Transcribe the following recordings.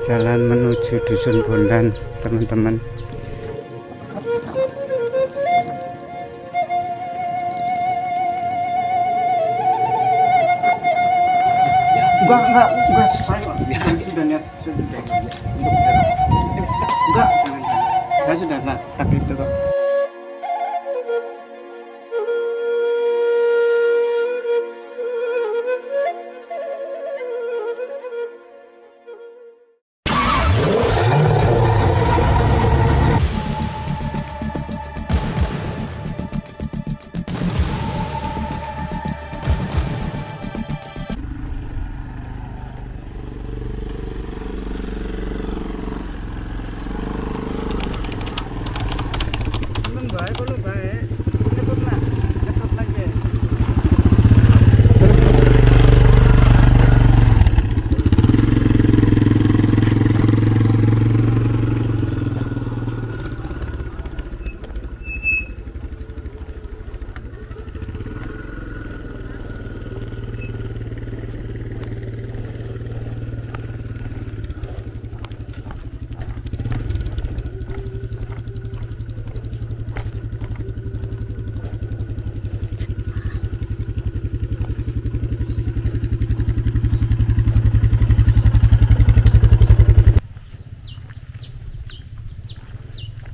Jalan menuju Dusun Bondan, teman-teman. Enggak, saya sudah niat, enggak, jangan, saya sudah tak itu kok.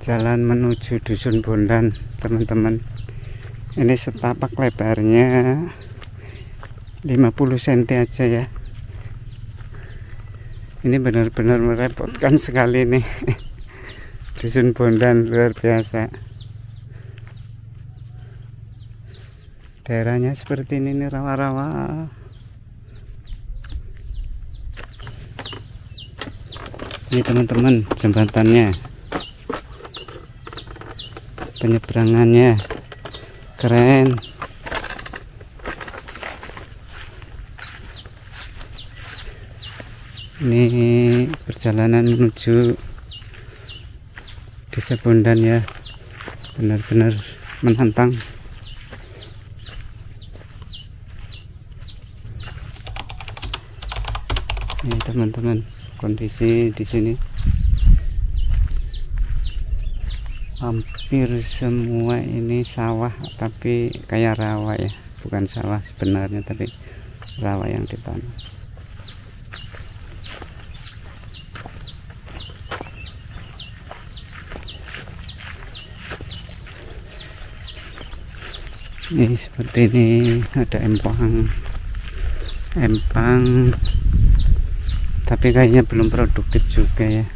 Jalan menuju Dusun Bondan, teman-teman. Ini setapak lebarnya 50 cm aja ya. Ini benar-benar merepotkan sekali nih. Dusun Bondan luar biasa. Daerahnya seperti ini nih, rawa-rawa. Ini teman-teman jembatannya, penyeberangannya keren. Ini perjalanan menuju Desa Bondan ya, benar-benar menantang. Ini teman-teman, kondisi di sini hampir semua ini sawah, tapi kayak rawa ya, bukan sawah sebenarnya, tapi rawa yang ditanam. Ini seperti ini, ada empang, tapi kayaknya belum produktif juga ya.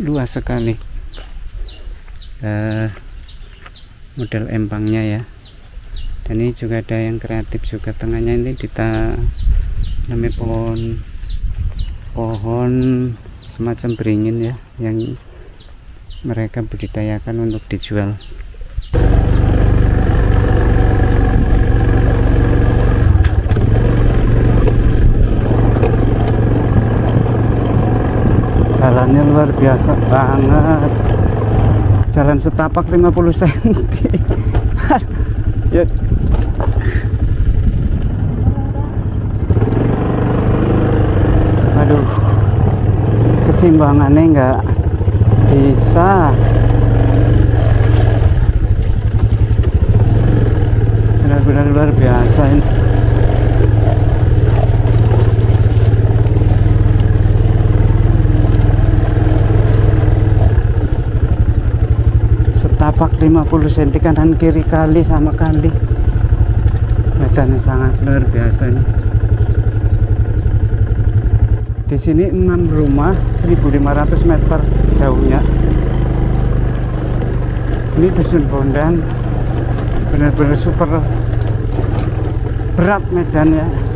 Luas sekali model empangnya ya. Dan ini juga ada yang kreatif juga, tengahnya ini ditanami pohon semacam beringin ya, yang mereka budidayakan untuk dijual. Jalannya luar biasa banget. Jalan setapak 50 cm. Ya. Aduh, keseimbangannya nggak bisa. Benar-benar luar biasa ini. Tapak 50 cm kanan kiri kali sama kali. Medannya sangat luar biasa ini. Di sini 6 rumah, 1500 meter jauhnya. Ini Dusun Bondan, benar-benar super berat medannya.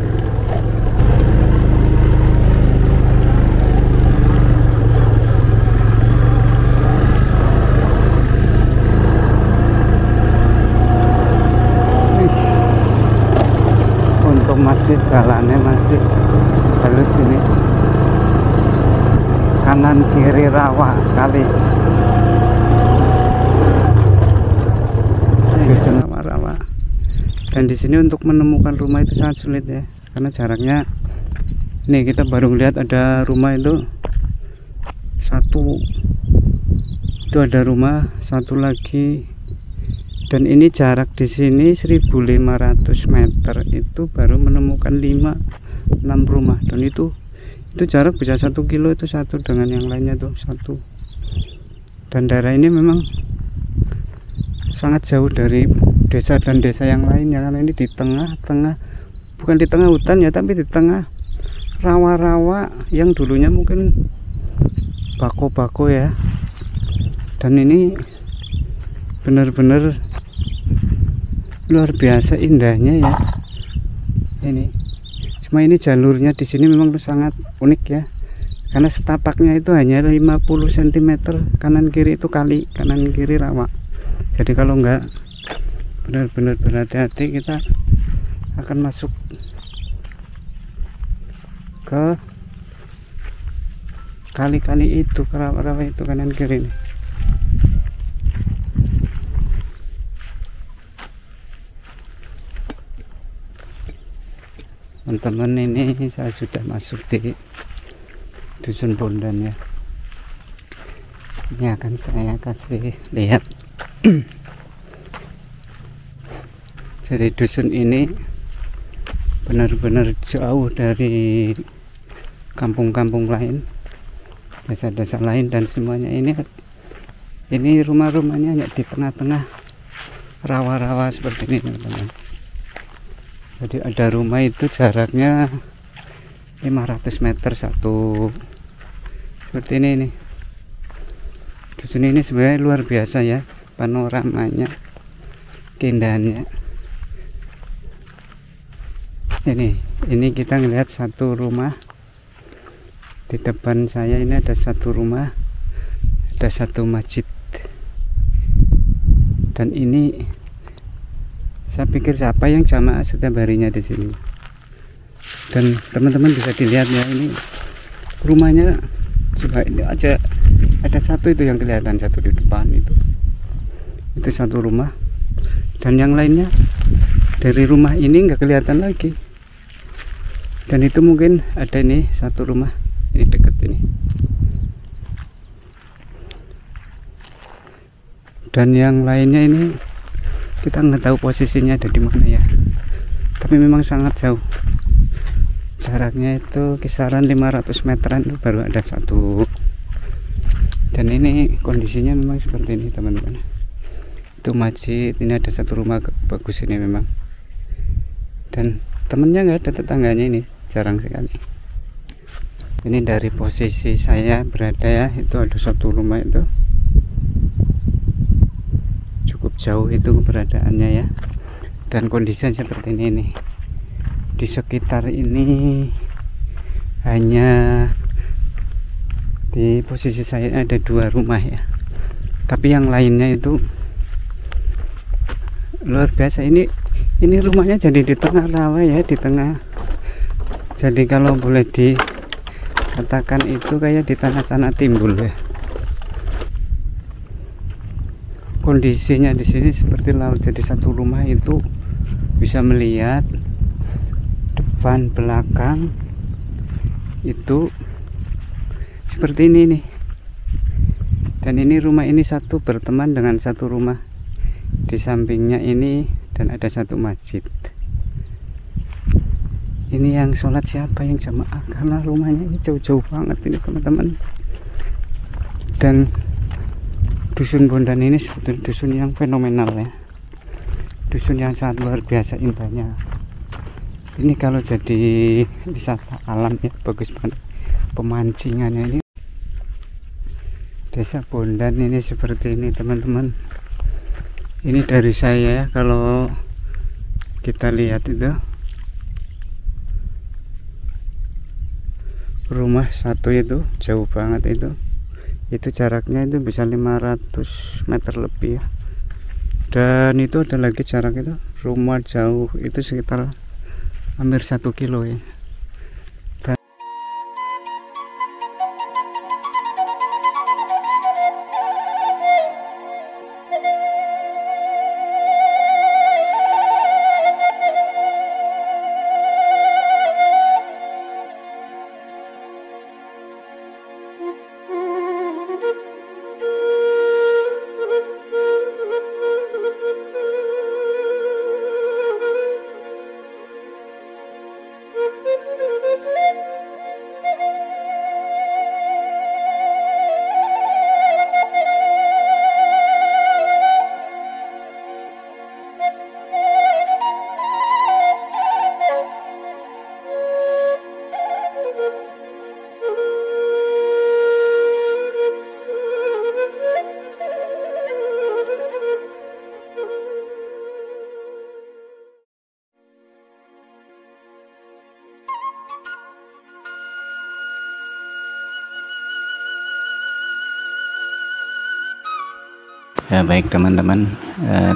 Masih jalannya masih halus ini, kanan kiri rawa kali. Dusun rawa-rawa Dan di sini untuk menemukan rumah itu sangat sulit ya, karena jaraknya, nih kita baru lihat ada rumah itu satu, itu ada rumah satu lagi, dan ini jarak di sini 1500 meter itu baru menemukan 5-6 rumah, dan itu jarak bisa 1 kilo itu satu dengan yang lainnya tuh satu. Dan daerah ini memang sangat jauh dari desa dan desa yang lainnya, karena ini di tengah-tengah, bukan di tengah hutan ya, tapi di tengah rawa-rawa yang dulunya mungkin bako-bako ya. Dan ini benar-benar luar biasa indahnya ya ini. Cuma ini jalurnya di sini memang sangat unik ya, karena setapaknya itu hanya 50 cm, kanan kiri itu kali, kanan kiri rawa. Jadi kalau enggak benar-benar berhati-hati, kita akan masuk ke kali-kali itu, ke rawa-rawa itu kanan kiri nih. Teman-teman, ini saya sudah masuk di Dusun Bondan ya. Ini akan saya kasih lihat. Jadi dusun ini benar-benar jauh dari kampung-kampung lain, desa-desa lain, dan semuanya ini rumah-rumahnya hanya di tengah-tengah rawa-rawa seperti ini teman-teman. Jadi ada rumah itu jaraknya 500 meter satu, seperti ini nih. Dusun ini sebenarnya luar biasa ya, panoramanya, keindahannya. Ini kita ngelihat satu rumah di depan saya. Ini ada satu rumah, ada satu masjid, dan ini saya pikir siapa yang jamaah setiap harinya di sini. Dan teman-teman bisa dilihat ya, ini rumahnya juga, ini aja ada satu itu yang kelihatan, satu di depan itu satu rumah, dan yang lainnya dari rumah ini nggak kelihatan lagi. Dan itu mungkin ada ini satu rumah ini dekat ini, dan yang lainnya ini kita nggak tahu posisinya ada di mana ya, tapi memang sangat jauh, jaraknya itu kisaran 500 meteran baru ada satu. Dan ini kondisinya memang seperti ini teman-teman. Itu masjid, ini ada satu rumah bagus ini memang, dan temennya nggak ada, tetangganya ini jarang sekali. Ini dari posisi saya berada ya, itu ada satu rumah itu cukup jauh itu keberadaannya ya. Dan kondisinya seperti ini nih. Di sekitar ini hanya di posisi saya ada 2 rumah ya, tapi yang lainnya itu luar biasa. Ini rumahnya jadi di tengah rawa ya, di tengah. Jadi kalau boleh dikatakan itu kayak di tanah-tanah timbul ya. Kondisinya di sini seperti laut. Jadi satu rumah itu bisa melihat depan belakang itu seperti ini nih. Dan ini rumah ini satu berteman dengan satu rumah di sampingnya ini, dan ada satu masjid. Ini yang sholat siapa, yang jamaah, karena rumahnya ini jauh-jauh banget ini teman-teman. Dan Dusun Bondan ini sebetulnya dusun yang fenomenal ya, dusun yang sangat luar biasa indahnya. Ini kalau jadi wisata alam ya, bagus banget pemancingannya ini. Desa Bondan ini seperti ini teman-teman. Ini dari saya, kalau kita lihat itu rumah satu itu jauh banget itu jaraknya itu bisa 500 meter lebih ya. Dan itu ada lagi jarak itu rumah jauh itu sekitar hampir 1 kilo ya. Baik teman-teman,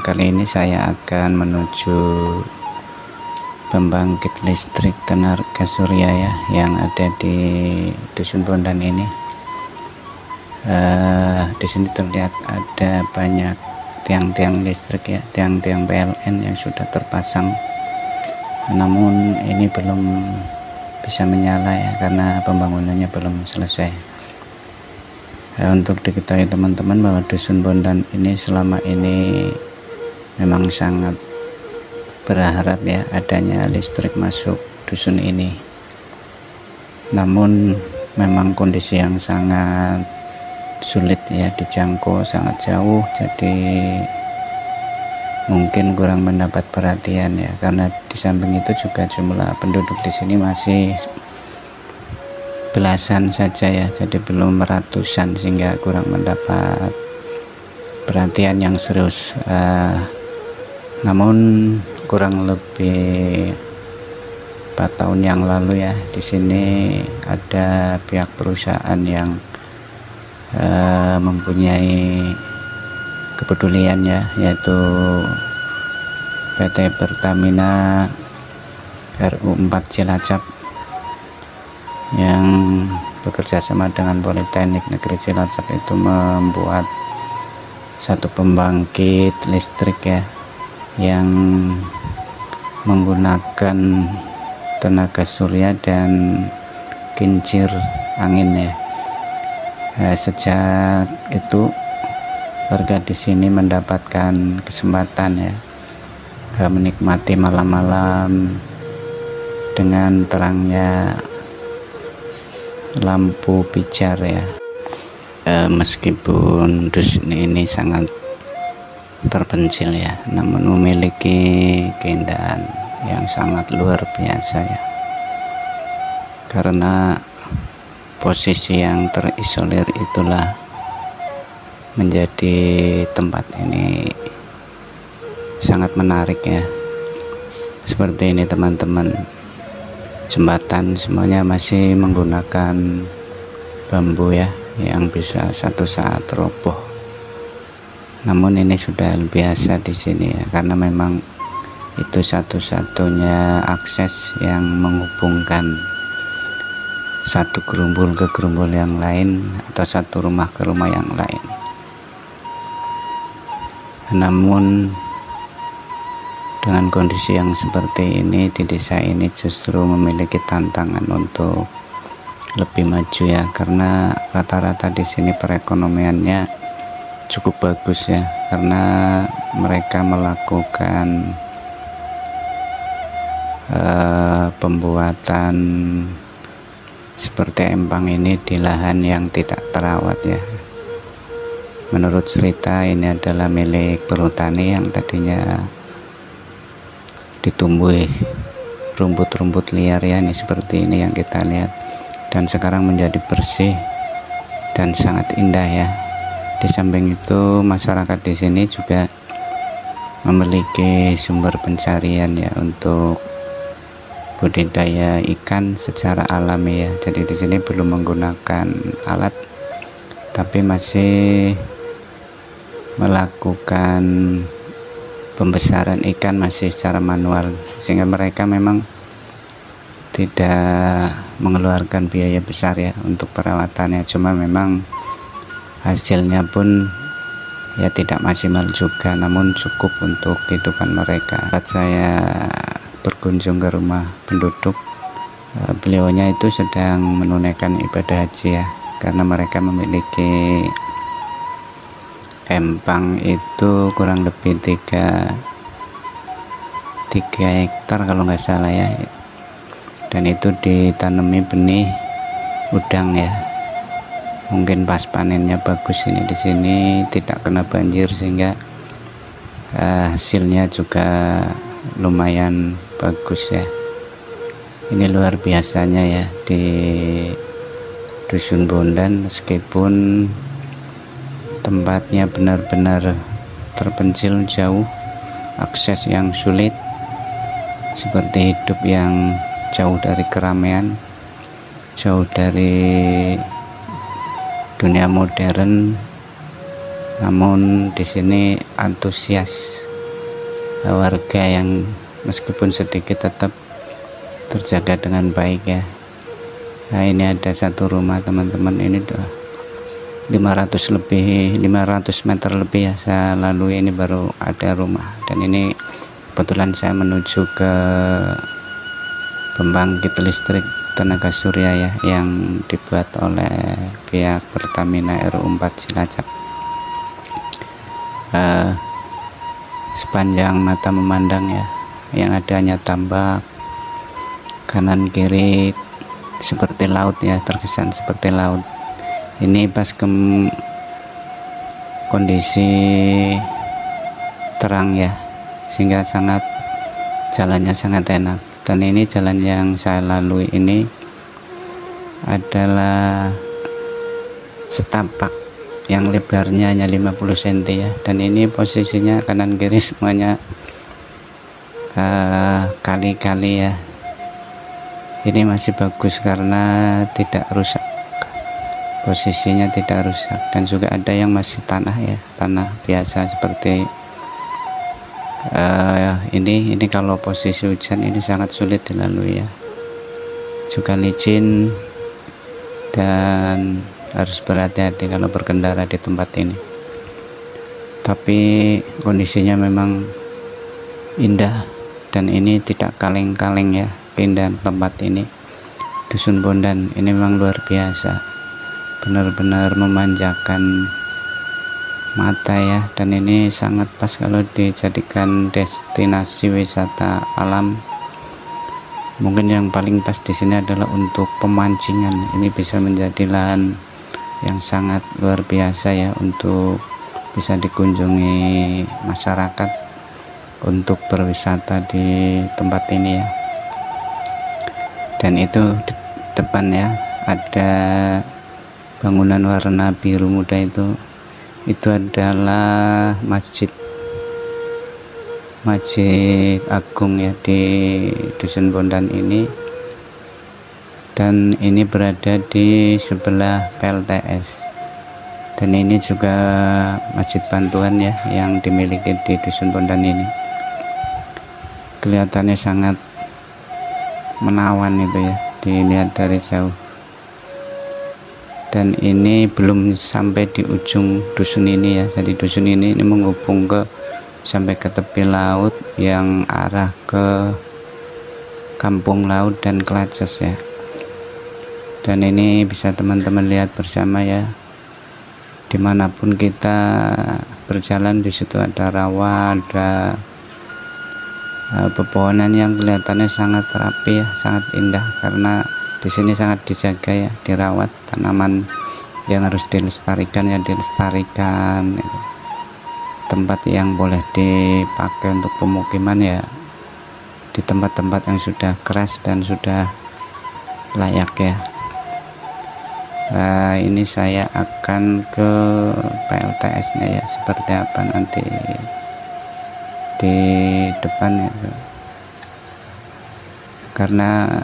kali ini saya akan menuju pembangkit listrik tenaga surya ya yang ada di Dusun Bondan ini. Di sini terlihat ada banyak tiang-tiang listrik ya, tiang-tiang PLN yang sudah terpasang. Namun ini belum bisa menyala ya karena pembangunannya belum selesai. Untuk diketahui teman-teman bahwa Dusun Bondan ini selama ini memang sangat berharap ya adanya listrik masuk dusun ini. Namun memang kondisi yang sangat sulit ya dijangkau, sangat jauh, jadi mungkin kurang mendapat perhatian ya, karena di samping itu juga jumlah penduduk di sini masih belasan saja ya, jadi belum ratusan sehingga kurang mendapat perhatian yang serius. Namun kurang lebih 4 tahun yang lalu ya, di sini ada pihak perusahaan yang mempunyai kepedulian ya, yaitu PT Pertamina RU4 Cilacap yang bekerja sama dengan Politeknik Negeri Cilacap itu membuat satu pembangkit listrik ya yang menggunakan tenaga surya dan kincir angin ya. Sejak itu warga di sini mendapatkan kesempatan ya menikmati malam-malam dengan terangnya lampu pijar ya. Meskipun dusun ini sangat terpencil ya, namun memiliki keindahan yang sangat luar biasa ya, karena posisi yang terisolir itulah menjadi tempat ini sangat menarik ya. Seperti ini teman-teman, jembatan semuanya masih menggunakan bambu ya, yang bisa satu saat roboh. Namun ini sudah biasa di sini ya, karena memang itu satu-satunya akses yang menghubungkan satu gerumbul ke gerumbul yang lain atau satu rumah ke rumah yang lain. Namun dengan kondisi yang seperti ini di desa ini justru memiliki tantangan untuk lebih maju ya, karena rata-rata di sini perekonomiannya cukup bagus ya, karena mereka melakukan pembuatan seperti empang ini di lahan yang tidak terawat ya. Menurut cerita ini adalah milik perhutani yang tadinya ditumbuhi rumput-rumput liar ya, ini seperti ini yang kita lihat, dan sekarang menjadi bersih dan sangat indah ya. Di samping itu masyarakat di sini juga memiliki sumber pencarian ya untuk budidaya ikan secara alami ya. Jadi di sini belum menggunakan alat, tapi masih melakukan pembesaran ikan masih secara manual, sehingga mereka memang tidak mengeluarkan biaya besar ya untuk perawatannya. Cuma memang hasilnya pun ya tidak maksimal juga, namun cukup untuk kehidupan mereka. Saat saya berkunjung ke rumah penduduk, beliaunya itu sedang menunaikan ibadah haji ya, karena mereka memiliki empang itu kurang lebih 3 hektar kalau nggak salah ya, dan itu ditanami benih udang ya. Mungkin pas panennya bagus ini, di sini tidak kena banjir sehingga hasilnya juga lumayan bagus ya. Ini luar biasanya ya di Dusun Bondan, meskipun tempatnya benar-benar terpencil jauh, akses yang sulit, seperti hidup yang jauh dari keramaian, jauh dari dunia modern, namun di sini antusias warga yang meskipun sedikit tetap terjaga dengan baik ya. Nah, ini ada satu rumah teman-teman, ini 500 meter lebih ya saya lalui, ini baru ada rumah. Dan ini kebetulan saya menuju ke pembangkit listrik tenaga surya ya, yang dibuat oleh pihak Pertamina RU4 Cilacap. Sepanjang mata memandang ya, yang ada hanya tambak, kanan kiri seperti laut ya, terkesan seperti laut. Ini pas kondisi terang ya, sehingga jalannya sangat enak. Dan ini jalan yang saya lalui ini adalah setapak yang lebarnya hanya 50 cm ya, dan ini posisinya kanan kiri semuanya kali-kali ya. Ini masih bagus karena tidak rusak, posisinya tidak rusak. Dan juga ada yang masih tanah ya, tanah biasa seperti ini kalau posisi hujan ini sangat sulit dilalui ya, juga licin dan harus berhati-hati kalau berkendara di tempat ini. Tapi kondisinya memang indah, dan ini tidak kaleng-kaleng ya. Keindahan tempat ini, Dusun Bondan ini memang luar biasa, benar-benar memanjakan mata ya. Dan ini sangat pas kalau dijadikan destinasi wisata alam. Mungkin yang paling pas di sini adalah untuk pemancingan. Ini bisa menjadi lahan yang sangat luar biasa ya, untuk bisa dikunjungi masyarakat untuk berwisata di tempat ini ya. Dan itu di depan ya ada bangunan warna biru muda, itu adalah masjid agung ya di Dusun Bondan ini. Dan ini berada di sebelah PLTS, dan ini juga masjid bantuan ya yang dimiliki di Dusun Bondan ini. Kelihatannya sangat menawan itu ya, dilihat dari jauh. Dan ini belum sampai di ujung dusun ini ya, jadi dusun ini menghubung sampai ke tepi laut yang arah ke Kampung Laut dan Kelaces ya. Dan ini bisa teman-teman lihat bersama ya, dimanapun kita berjalan di situ ada rawa, ada pepohonan yang kelihatannya sangat rapi ya, sangat indah, karena di sini sangat dijaga ya, dirawat. Tanaman yang harus dilestarikan ya dilestarikan. Tempat yang boleh dipakai untuk pemukiman ya di tempat-tempat yang sudah keras dan sudah layak ya. Ini saya akan ke PLTS nya ya, seperti apa nanti di depan itu, karena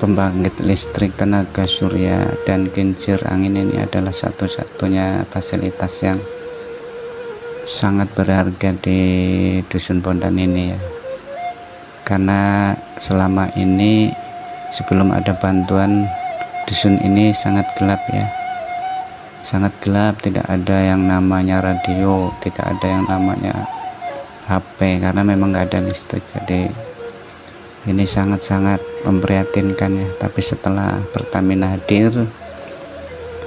pembangkit listrik tenaga surya dan kincir angin ini adalah satu-satunya fasilitas yang sangat berharga di Dusun Bondan ini ya. Karena selama ini sebelum ada bantuan, dusun ini sangat gelap ya, sangat gelap, tidak ada yang namanya radio, tidak ada yang namanya HP, karena memang nggak ada listrik. Jadi ini sangat-sangat memprihatinkan ya. Tapi setelah Pertamina hadir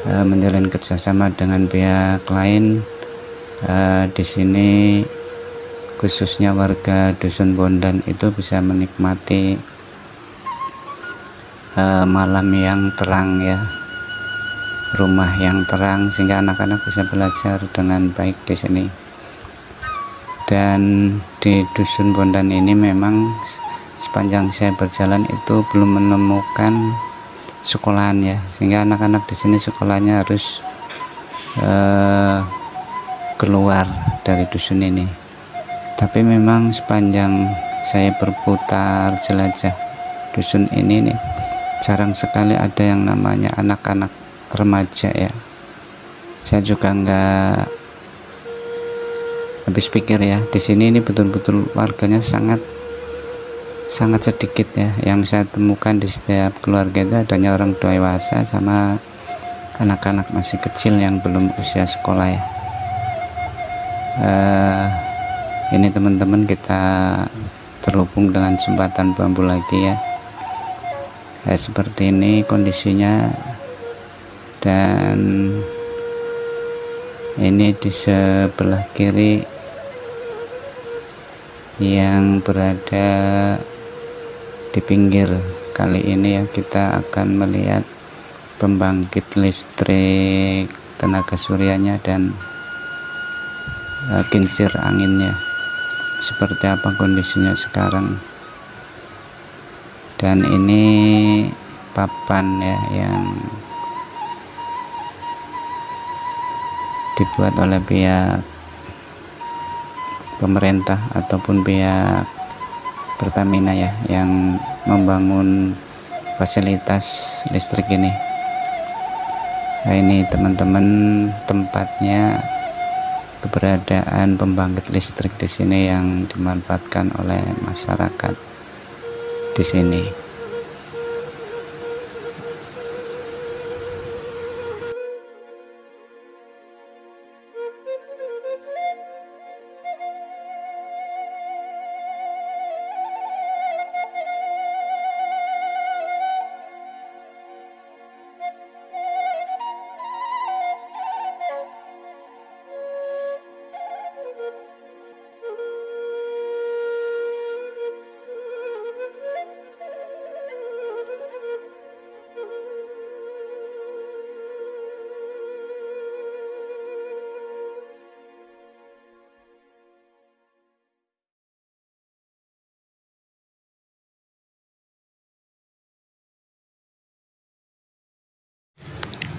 menjalin kerjasama dengan pihak lain, di sini khususnya warga Dusun Bondan itu bisa menikmati malam yang terang ya, rumah yang terang, sehingga anak-anak bisa belajar dengan baik di sini. Dan di Dusun Bondan ini memang sepanjang saya berjalan itu belum menemukan sekolahan ya, sehingga anak-anak di sini sekolahnya harus keluar dari dusun ini. Tapi memang sepanjang saya berputar jelajah dusun ini nih, jarang sekali ada yang namanya anak-anak remaja ya. Saya juga nggak habis pikir ya, di sini ini betul-betul warganya sangat sedikit ya. Yang saya temukan di setiap keluarga itu adanya orang dewasa sama anak-anak masih kecil yang belum usia sekolah ya. Ini teman-teman, kita terhubung dengan jembatan bambu lagi ya. Seperti ini kondisinya, dan ini di sebelah kiri yang berada di pinggir kali ini ya, kita akan melihat pembangkit listrik tenaga suryanya dan kincir anginnya seperti apa kondisinya sekarang. Dan ini papan ya yang dibuat oleh pihak pemerintah ataupun pihak Pertamina ya, yang membangun fasilitas listrik ini. Nah, ini teman-teman tempatnya, keberadaan pembangkit listrik di sini yang dimanfaatkan oleh masyarakat di sini.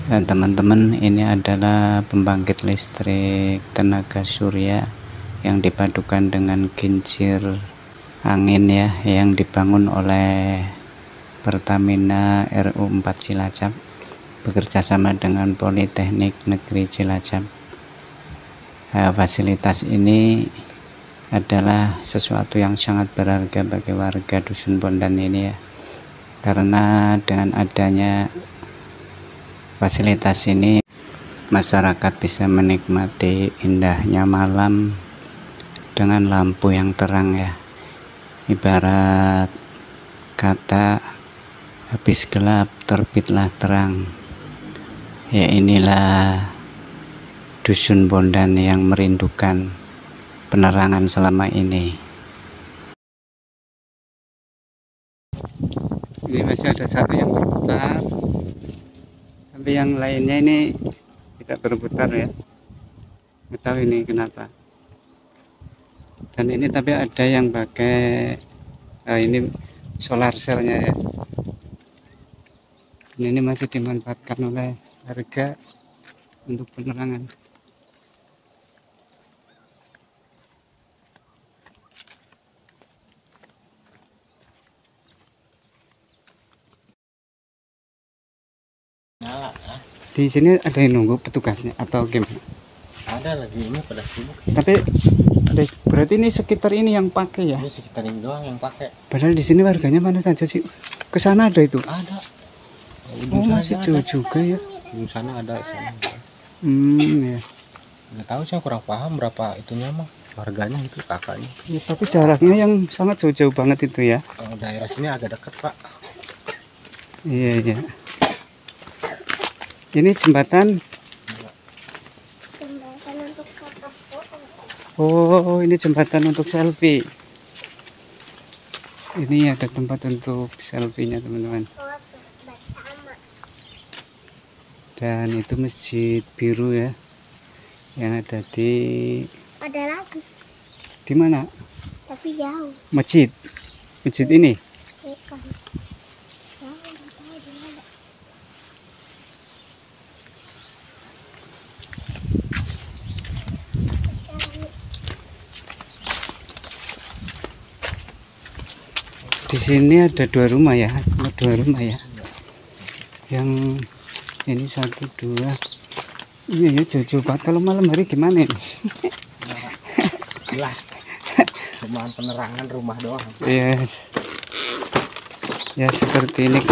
Dan teman-teman, ini adalah pembangkit listrik tenaga surya yang dipadukan dengan kincir angin ya, yang dibangun oleh Pertamina RU 4 Cilacap bekerjasama dengan Politeknik Negeri Cilacap. Fasilitas ini adalah sesuatu yang sangat berharga bagi warga Dusun Bondan ini ya, karena dengan adanya fasilitas ini masyarakat bisa menikmati indahnya malam dengan lampu yang terang ya. Ibarat kata, habis gelap terbitlah terang. Ya, inilah Dusun Bondan yang merindukan penerangan selama ini. Ini masih ada satu yang berputar, tapi yang lainnya ini tidak berputar ya, nggak tahu ini kenapa. Dan ini tapi ada yang pakai ini solar cellnya ya, dan ini masih dimanfaatkan oleh warga untuk penerangan. Di sini ada yang nunggu petugasnya atau gimana? Ada lagi, ini pada sibuk. Tapi berarti ini sekitar ini yang pakai ya? Ini sekitar ini doang yang pakai. Padahal di sini warganya mana saja sih? Ke sana ada itu? Ada. Oh, masih jauh juga ya? Di sana ada, sana. Ya. Nggak tahu, saya kurang paham berapa itunya mah. Warganya itu kakaknya. Ya, tapi jaraknya yang sangat jauh-jauh banget itu ya? Daerah sini agak dekat, Pak. Iya, iya. Ini jembatan. Untuk kakak foto. Oh, ini jembatan untuk selfie. Ini ada tempat untuk selfie-nya, teman-teman. Dan itu masjid biru ya, yang ada di. Ada lagi. Di mana? Tapi jauh. Masjid ini. Bukan. Jauh, nggak tahu di mana. Di sini ada dua rumah ya, yang ini 1, 2. Iya ya, jauh-jauh banget. Kalau malam hari gimana ini? jelas. Cuma penerangan rumah doang. Yes. Ya seperti ini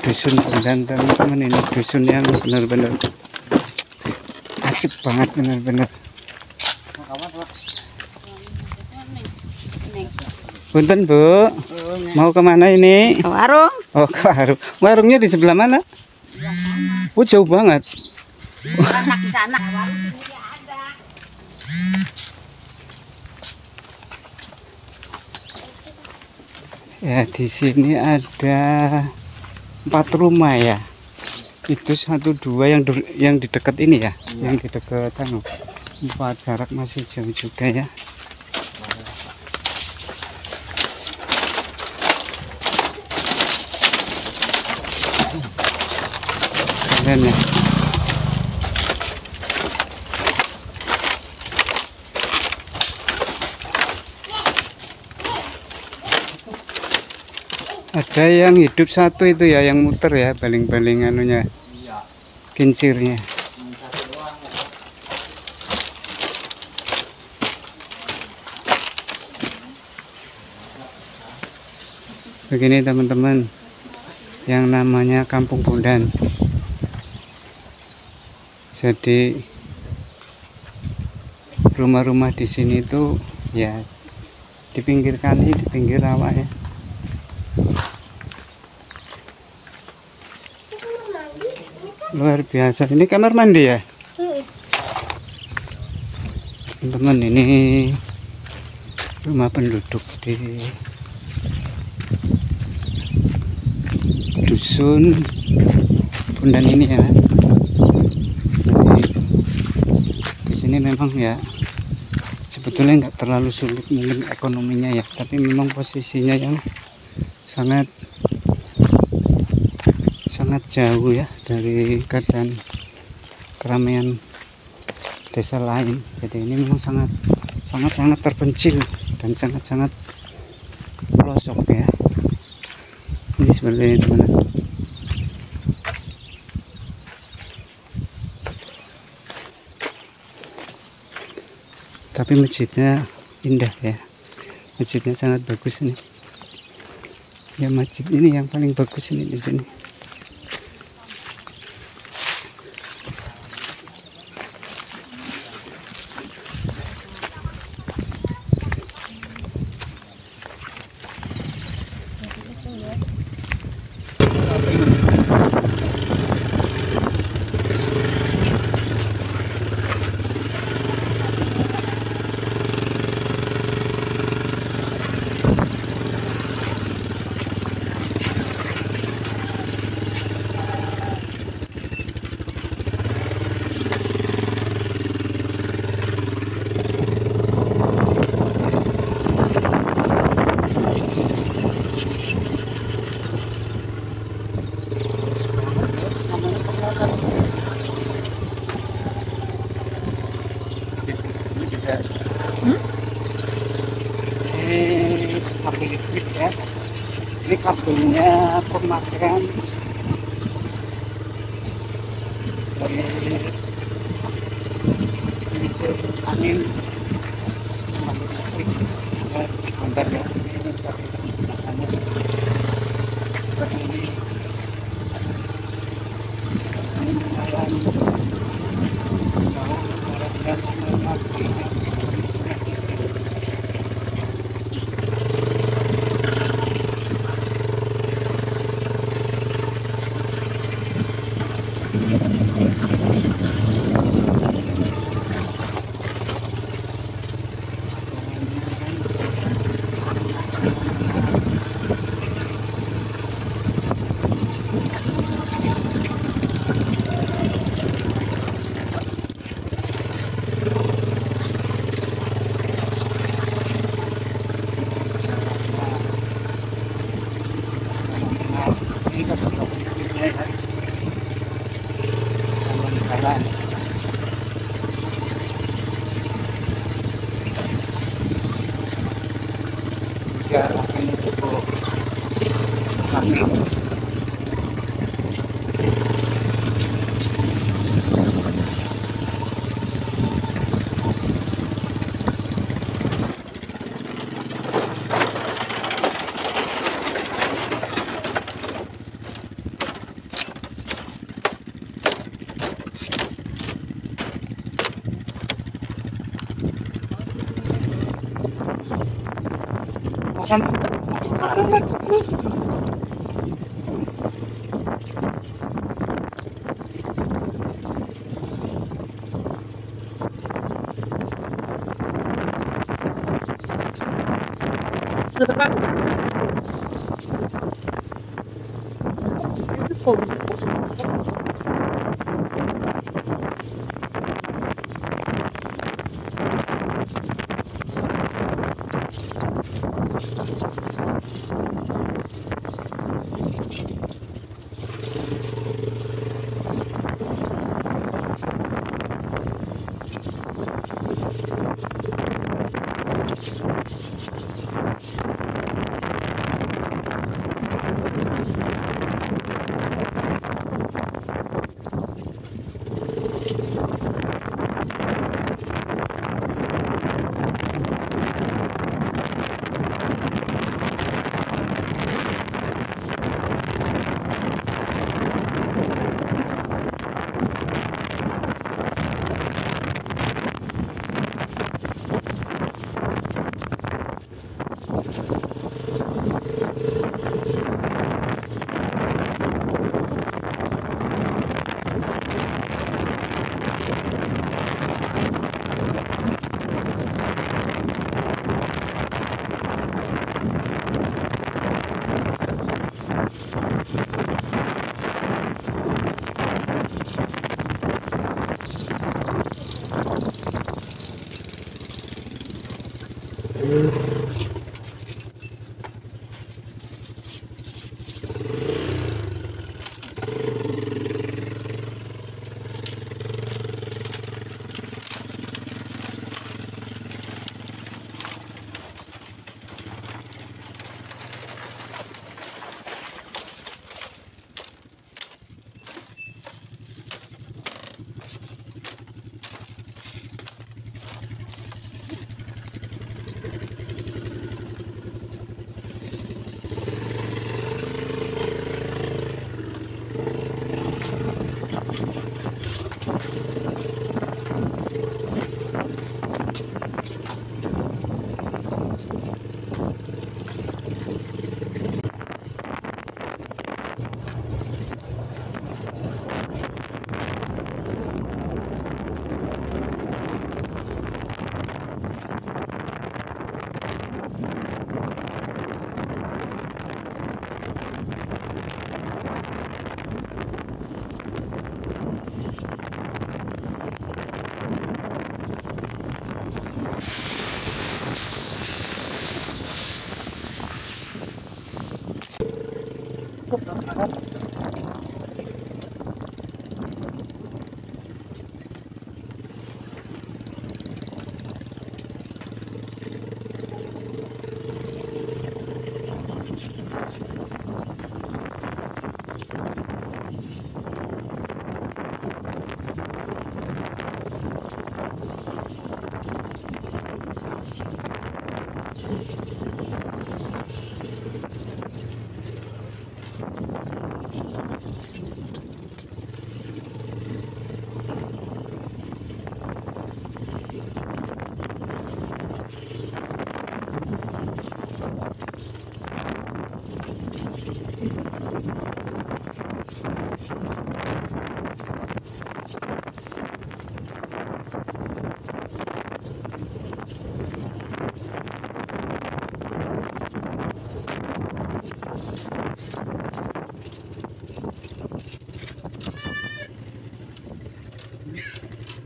dusun Bondan teman-teman, ini dusun yang benar-benar asik banget benar-benar. Punten Bu, mau kemana ini? Ke warung. Oh ke warung. Warungnya di sebelah mana? Oh jauh banget. Anak di sana. Warung sendiri ada. Ya di sini ada 4 rumah ya. Itu 1, 2 yang di dekat ini ya, yang di dekat anu. 4, jarak masih jauh juga ya. Keren ya. Ada yang hidup satu itu ya, yang muter ya, baling-baling anunya, kincirnya. Begini teman-teman, yang namanya Kampung Bondan. Jadi rumah-rumah di sini tuh ya di pinggir kali, di pinggir rawa ya. Luar biasa. Ini kamar mandi ya teman-teman. Ini rumah penduduk di dusun Bondan ini ya. Jadi di sini memang ya sebetulnya nggak terlalu sulit mungkin ekonominya ya, tapi memang posisinya yang sangat jauh ya dari keadaan keramaian desa lain. Jadi ini memang sangat terpencil dan sangat pelosok ya. Ini seperti ini teman-teman. Tapi masjidnya indah ya, masjidnya sangat bagus ini. Ya masjid ini yang paling bagus ini di sini. Ini kabel listrik ya. Ini kabelnya pemakaian dari angin listrik. Bentar ya. Ini kabel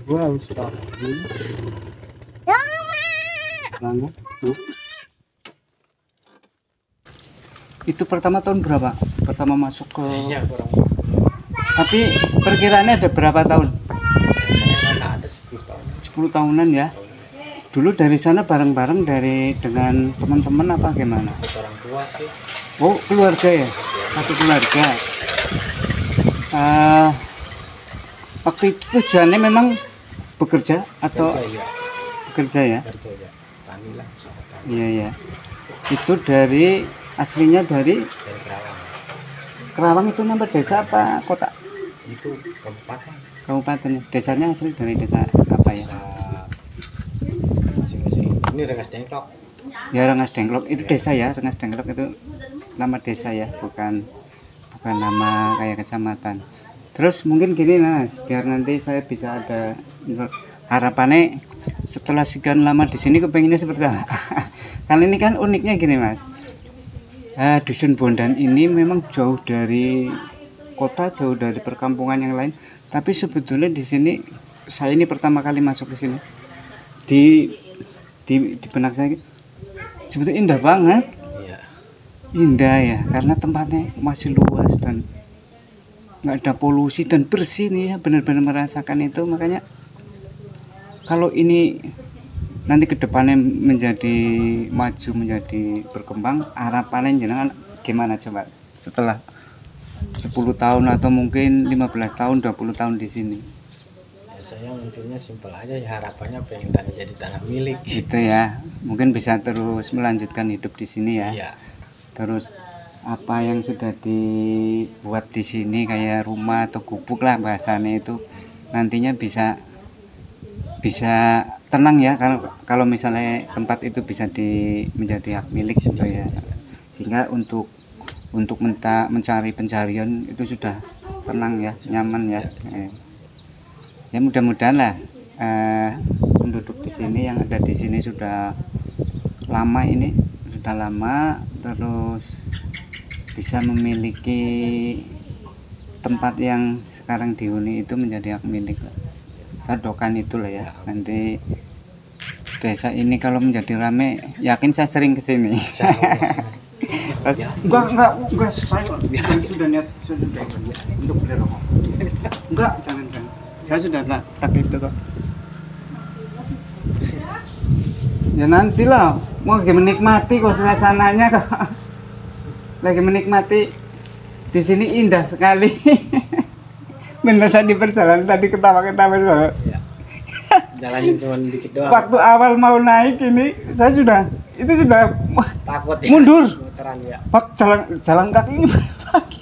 Gua harus tahu. Mana? Itu pertama tahun berapa? Pertama masuk ke. Iya, kurang. Tapi perkiraannya ada berapa tahun? Mana ada 10 tahun. 10 tahunan ya. Dulu dari sana bareng-bareng dengan teman-teman apa gimana? Orang tua sih. Oh, keluarga ya? Satu keluarga. Waktu itu tujuannya memang bekerja atau Iya, bekerja ya? kerja ya. Tani lah, usaha tani Iya ya. Itu dari aslinya dari dari Kerawang. Kerawang. Itu nama desa apa kota? Itu kabupaten. Kabupaten. Desanya asli dari desa apa ya? Desa masing-masing. Ini Rengas Dengklok. Ya Rengas Dengklok itu desa ya, Rengas Dengklok itu nama desa ya, bukan nama kayak kecamatan. Terus mungkin gini Mas, biar nanti saya bisa ada harapannya setelah sekian lama di sini kepengennya seperti apa? Kali ini kan uniknya gini Mas, Dusun Bondan ini memang jauh dari kota, jauh dari perkampungan yang lain, tapi sebetulnya di sini saya ini pertama kali masuk ke sini di benak saya sebetulnya indah banget. Iya. Indah ya, karena tempatnya masih luas dan nggak ada polusi dan bersih nih ya, benar-benar merasakan itu. Makanya kalau ini nanti kedepannya menjadi maju, menjadi berkembang, harapannya jenengan gimana coba setelah 10 tahun atau mungkin 15 tahun, 20 tahun di sini? Saya munculnya simpel aja ya, harapannya pengen tanah jadi tanah milik Gitu ya, mungkin bisa terus melanjutkan hidup di sini ya. Iya. Terus apa yang sudah dibuat di sini kayak rumah atau gubuk lah bahasanya itu, nantinya bisa tenang ya kalau misalnya tempat itu bisa menjadi hak milik gitu ya, sehingga untuk mencari pencarian itu sudah tenang ya, nyaman ya. Ya mudah-mudahan lah penduduk di sini yang ada di sini sudah lama, terus bisa memiliki tempat yang sekarang dihuni itu menjadi hak milik. Saya doakan itulah ya, nanti desa ini kalau menjadi rame, yakin saya sering kesini. Enggak, saya sudah niat, saya sudah untuk beli rokok. Enggak, jangan. Saya sudah tak itu kok. Ya nantilah, mau lagi menikmati kok suasananya kok. Lagi menikmati di sini indah sekali. Bener saya di perjalanan tadi ketawa-ketawa soalnya. Iya. Jalanin cuma dikit doang. Waktu awal mau naik ini saya sudah Takut ya. mundur. Muteran ya. Pak jalan kaki ini pagi.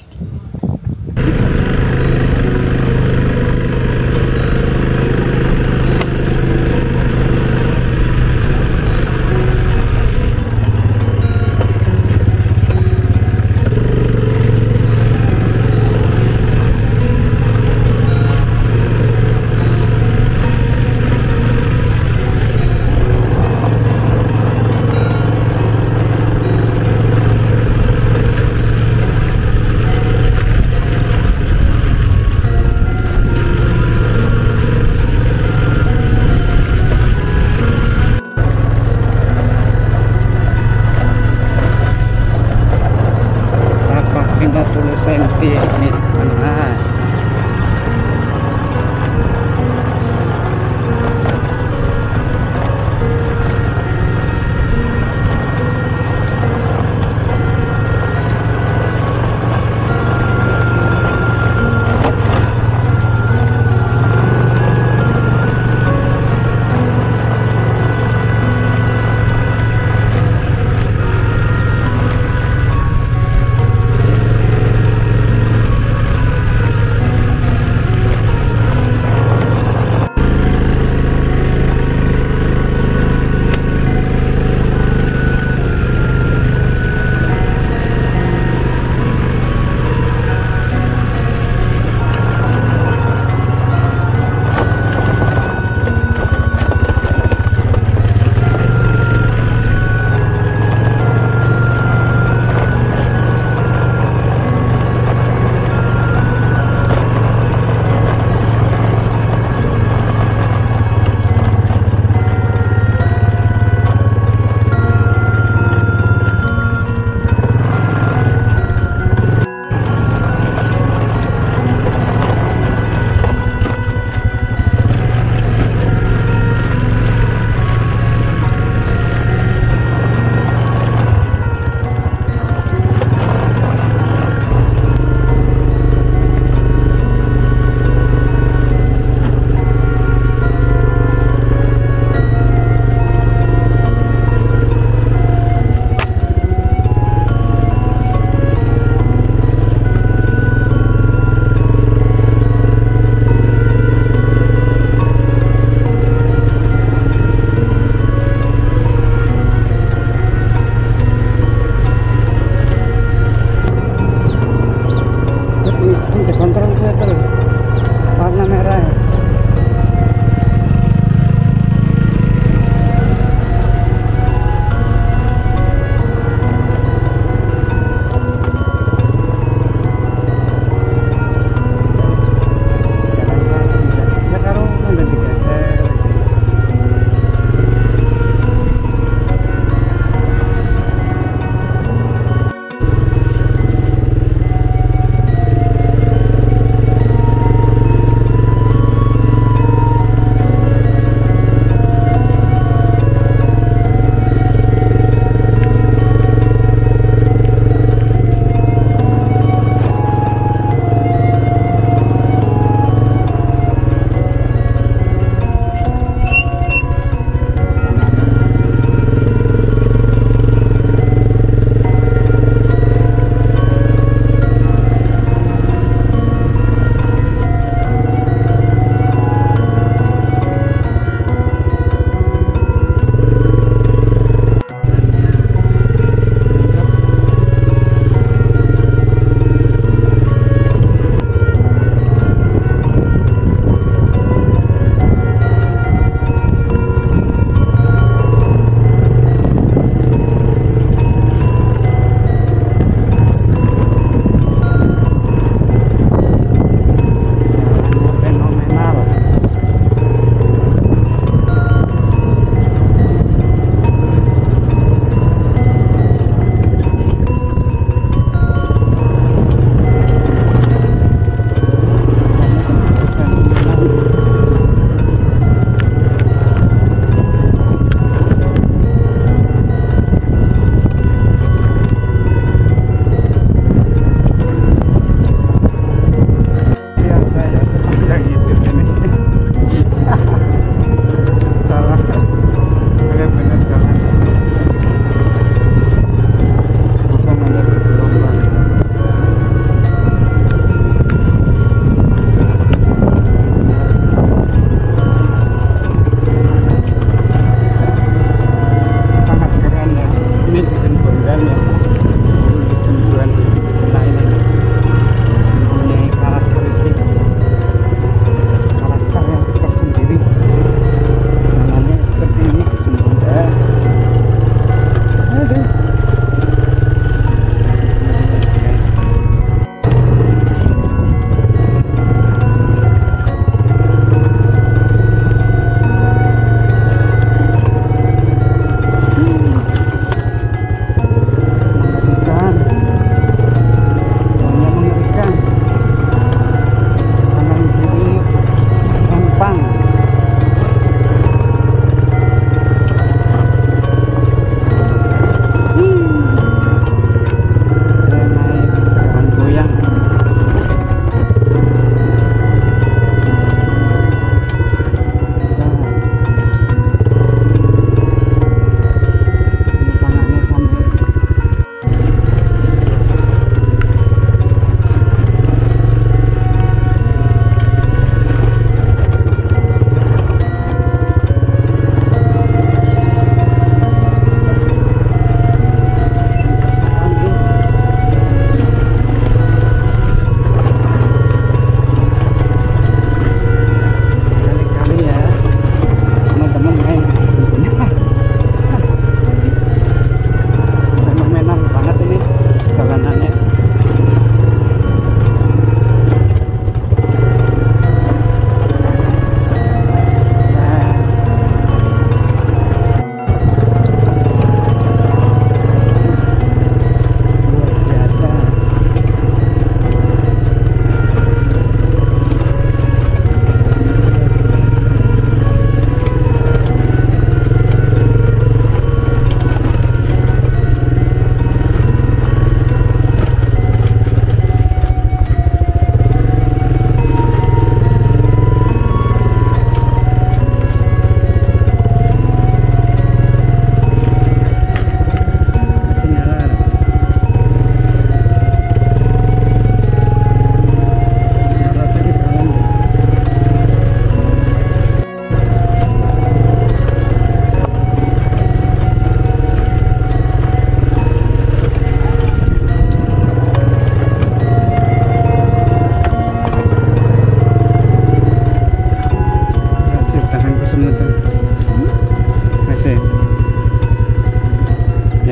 Ini nah.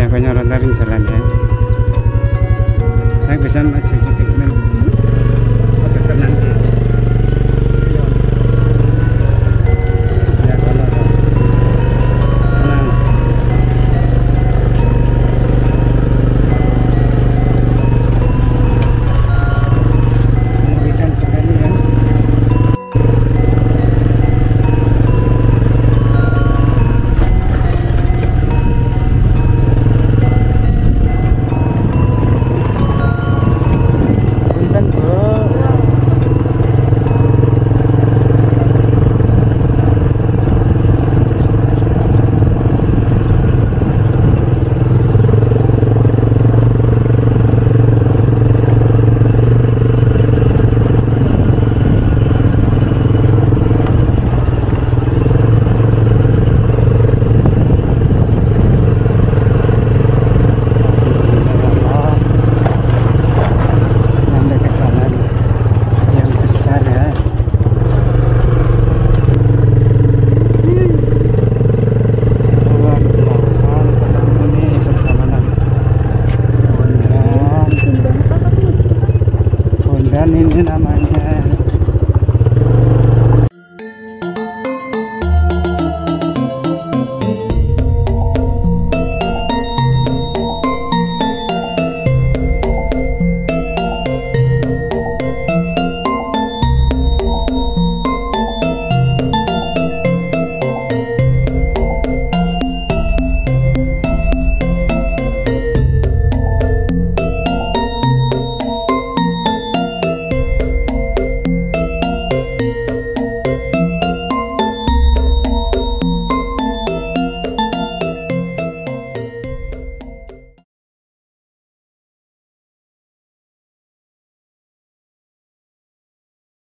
banyak orang taring jalan ya. Saya bisa maju